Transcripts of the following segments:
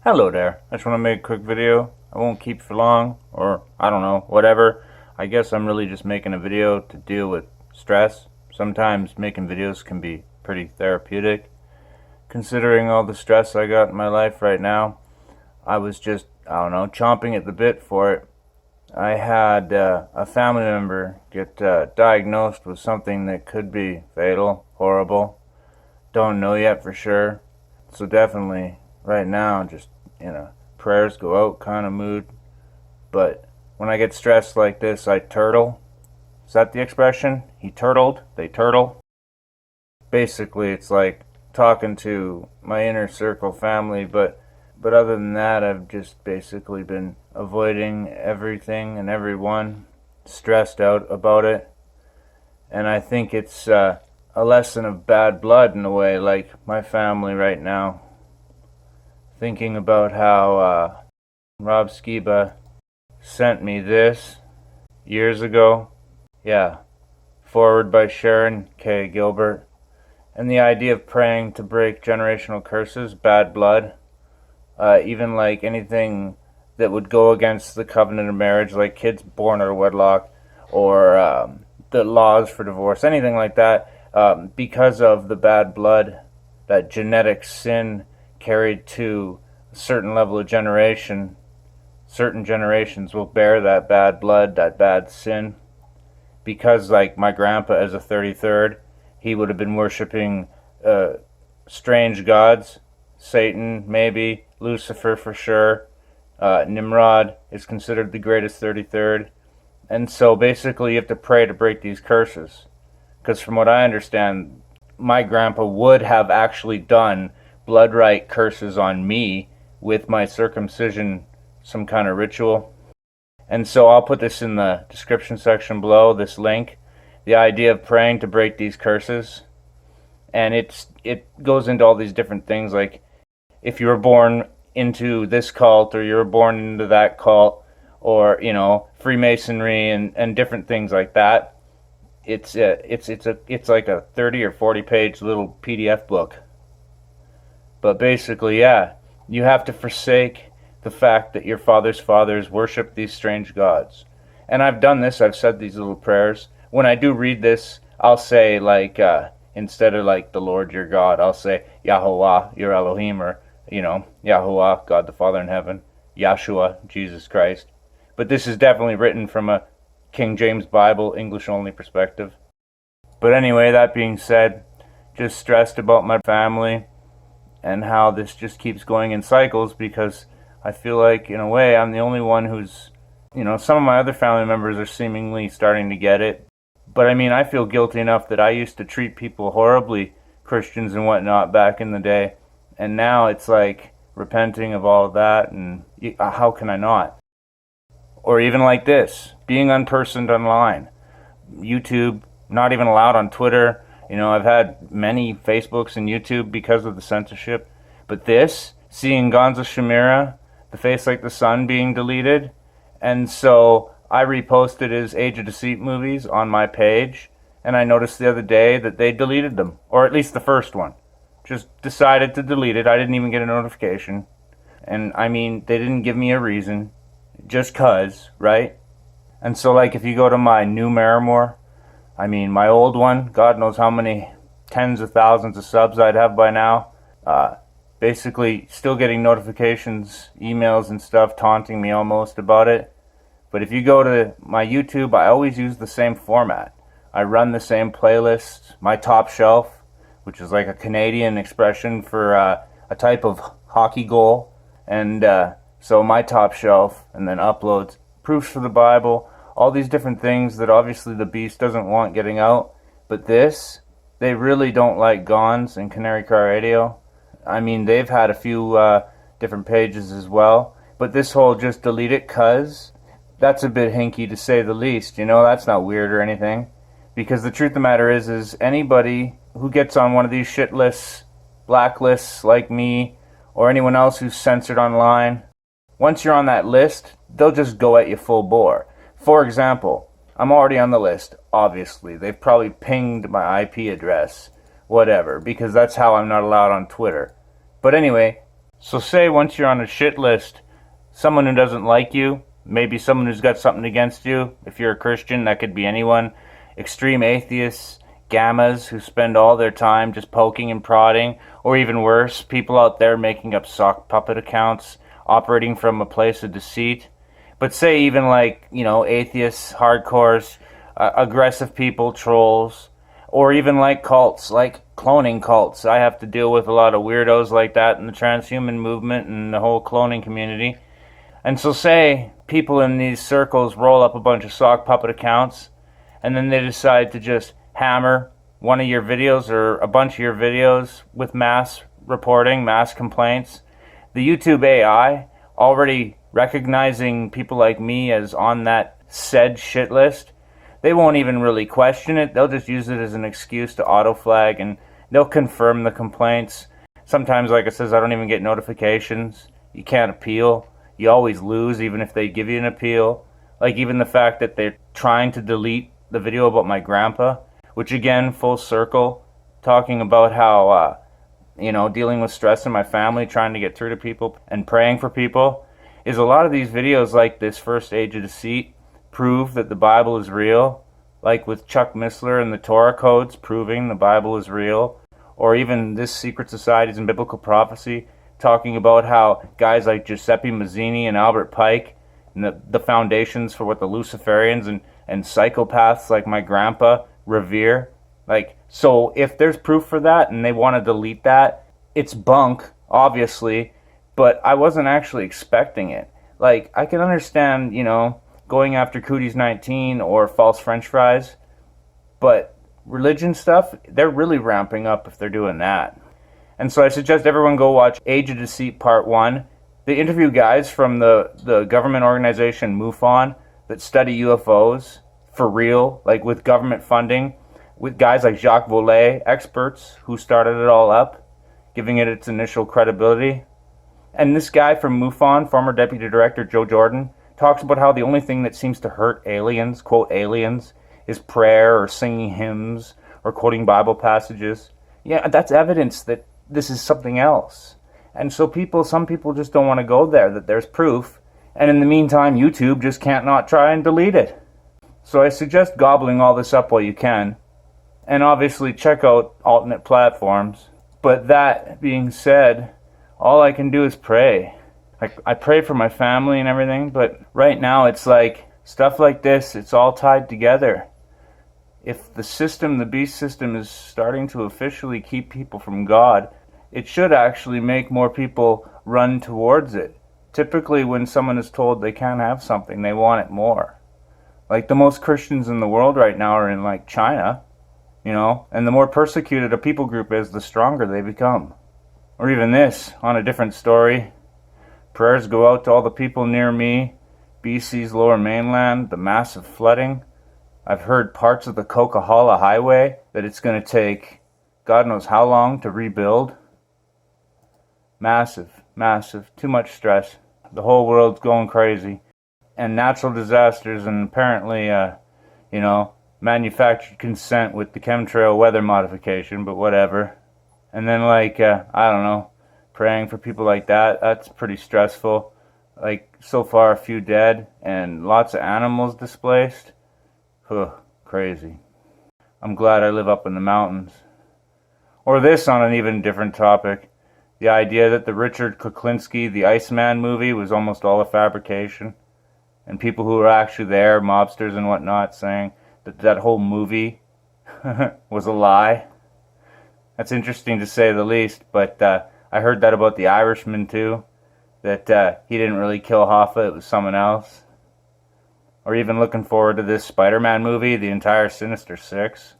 Hello there. I just want to make a quick video. I won't keep for long, or I don't know, whatever. I guess I'm really just making a video to deal with stress. Sometimes making videos can be pretty therapeutic. Considering all the stress I got in my life right now, I was just, I don't know, chomping at the bit for it. I had a family member get diagnosed with something that could be fatal, horrible. Don't know yet for sure. So definitely right now just in a prayers go out kind of mood. But when I get stressed like this, I turtle. Is that the expression? He turtled, they turtle. Basically, it's like talking to my inner circle family, but other than that, I've just basically been avoiding everything and everyone, stressed out about it. And I think it's a lesson of bad blood in a way, like my family right now. Thinking about how Rob Skiba sent me this years ago. Yeah, forward by Sharon K. Gilbert. And the idea of praying to break generational curses, bad blood, even like anything that would go against the covenant of marriage, like kids born out of wedlock, or the laws for divorce, anything like that, because of the bad blood, that genetic sin carried to a certain level of generation. Certain generations will bear that bad blood, that bad sin. Because, like my grandpa as a 33rd, he would have been worshiping strange gods. Satan, maybe. Lucifer for sure. Nimrod is considered the greatest 33rd. And so basically you have to pray to break these curses. Because from what I understand, my grandpa would have actually done blood right curses on me with my circumcision, some kind of ritual. And so I'll put this in the description section below, this link. The idea of praying to break these curses. And it goes into all these different things, like if you were born into this cult or you were born into that cult, or Freemasonry and different things like that. It's like a 30 or 40 page little PDF book. But basically, yeah, you have to forsake the fact that your father's fathers worship these strange gods. And I've done this, I've said these little prayers. When I do read this, I'll say like, instead of like the Lord your God, I'll say Yahuwah your Elohim, or Yahuwah, God the Father in heaven, Yahshua, Jesus Christ. But this is definitely written from a King James Bible, English only perspective. But anyway, that being said, just stressed about my family and how this just keeps going in cycles, because I feel like in a way I'm the only one who's, some of my other family members are seemingly starting to get it. But I mean, I feel guilty enough that I used to treat people horribly, Christians and whatnot, back in the day. And now it's like repenting of all of that, and how can I not? Or even like this, being unpersoned online. YouTube, not even allowed on Twitter. I've had many Facebooks and YouTube because of the censorship. But this, seeing Gonza Shamira, the face like the sun, being deleted. And so I reposted his Age of Deceit movies on my page. And I noticed the other day that they deleted them. Or at least the first one. Just decided to delete it. I didn't even get a notification. And I mean, they didn't give me a reason. Just cause, right? And so like if you go to my new Marimore, I mean my old one, God knows how many tens of thousands of subs I'd have by now. Basically still getting notifications, emails and stuff taunting me almost about it. But if you go to my YouTube, I always use the same format. I run the same playlist, my top shelf, which is like a Canadian expression for a type of hockey goal. And so my top shelf, and then uploads, proofs for the Bible, all these different things that obviously the beast doesn't want getting out. But this, they really don't like Gons and Canary Car Radio. I mean, they've had a few different pages as well. But this whole just delete it cuz, that's a bit hinky to say the least. That's not weird or anything. Because the truth of the matter is anybody who gets on one of these shit lists, blacklists like me, or anyone else who's censored online, once you're on that list, they'll just go at you full bore. For example, I'm already on the list, obviously. They've probably pinged my IP address, whatever, because that's how I'm not allowed on Twitter. But anyway, So say once you're on a shit list, someone who doesn't like you, maybe someone who's got something against you, if you're a Christian, that could be anyone, extreme atheists, gammas who spend all their time just poking and prodding, or even worse, people out there making up sock puppet accounts, operating from a place of deceit. But say even like, atheists, hardcores, aggressive people, trolls, or even like cults, like cloning cults. I have to deal with a lot of weirdos like that in the transhuman movement and the whole cloning community. And so say people in these circles roll up a bunch of sock puppet accounts, and then they decide to just hammer one of your videos or a bunch of your videos with mass reporting, mass complaints. The YouTube AI, already recognizing people like me as on that said shit list, they won't even really question it. They'll just use it as an excuse to auto-flag, and they'll confirm the complaints. Sometimes, like it says, I don't even get notifications. You can't appeal. You always lose, even if they give you an appeal. Like even the fact that they're trying to delete the video about my grandpa, which again, full circle, talking about how, dealing with stress in my family, trying to get through to people and praying for people, is a lot of these videos like this First Age of Deceit prove that the Bible is real, like with Chuck Missler and the Torah codes proving the Bible is real, or even this Secret Societies and Biblical Prophecy talking about how guys like Giuseppe Mazzini and Albert Pike and the foundations for what the Luciferians and psychopaths like my grandpa revere. Like, so if there's proof for that and they want to delete that, it's bunk, obviously, but I wasn't actually expecting it. Like, I can understand, going after Cooties 19 or false french fries, but religion stuff, they're really ramping up if they're doing that. And so I suggest everyone go watch Age of Deceit Part 1. They interview guys from the government organization MUFON that study UFOs for real, like with government funding, with guys like Jacques Vallée, experts who started it all up, giving it its initial credibility. And this guy from MUFON, former deputy director Joe Jordan, talks about how the only thing that seems to hurt aliens, quote aliens, is prayer or singing hymns or quoting Bible passages. Yeah, that's evidence that this is something else. And so some people just don't want to go there, that there's proof. And in the meantime, YouTube just can't not try and delete it. So I suggest gobbling all this up while you can. And obviously check out alternate platforms. But that being said, all I can do is pray. I pray for my family and everything, but right now it's like stuff like this, it's all tied together. If the system, the beast system, is starting to officially keep people from God, it should actually make more people run towards it. Typically when someone is told they can't have something, they want it more. Like the most Christians in the world right now are in like China, and the more persecuted a people group is, the stronger they become. Or even this, on a different story, prayers go out to all the people near me, BC's lower mainland, the massive flooding. I've heard parts of the Coquihalla Highway that it's going to take God knows how long to rebuild. Massive, too much stress. The whole world's going crazy. And natural disasters and apparently, manufactured consent with the chemtrail weather modification, but whatever. And then praying for people like that, that's pretty stressful. Like, so far a few dead and lots of animals displaced. Crazy. I'm glad I live up in the mountains. Or this on an even different topic. The idea that the Richard Kuklinski, the Iceman movie was almost all a fabrication. And people who were actually there, mobsters and whatnot, saying that whole movie was a lie. That's interesting to say the least, but I heard that about the Irishman too, that he didn't really kill Hoffa, it was someone else. Or even looking forward to this Spider-Man movie, the entire Sinister Six,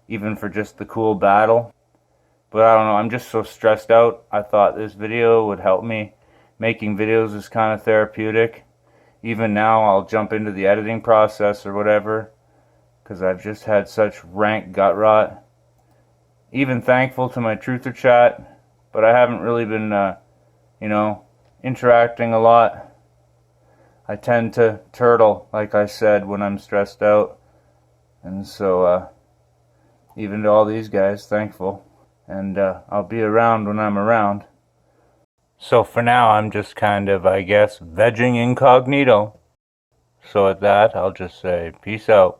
even for just the cool battle. But I don't know, I'm just so stressed out. I thought this video would help me. Making videos is kind of therapeutic. Even now I'll jump into the editing process or whatever, because I've just had such rank gut rot. Even thankful to my truther chat, but I haven't really been, interacting a lot. I tend to turtle, like I said, when I'm stressed out. And so, even to all these guys, thankful. And I'll be around when I'm around. So for now, I'm just kind of, I guess, vegging incognito. So with that, I'll just say peace out.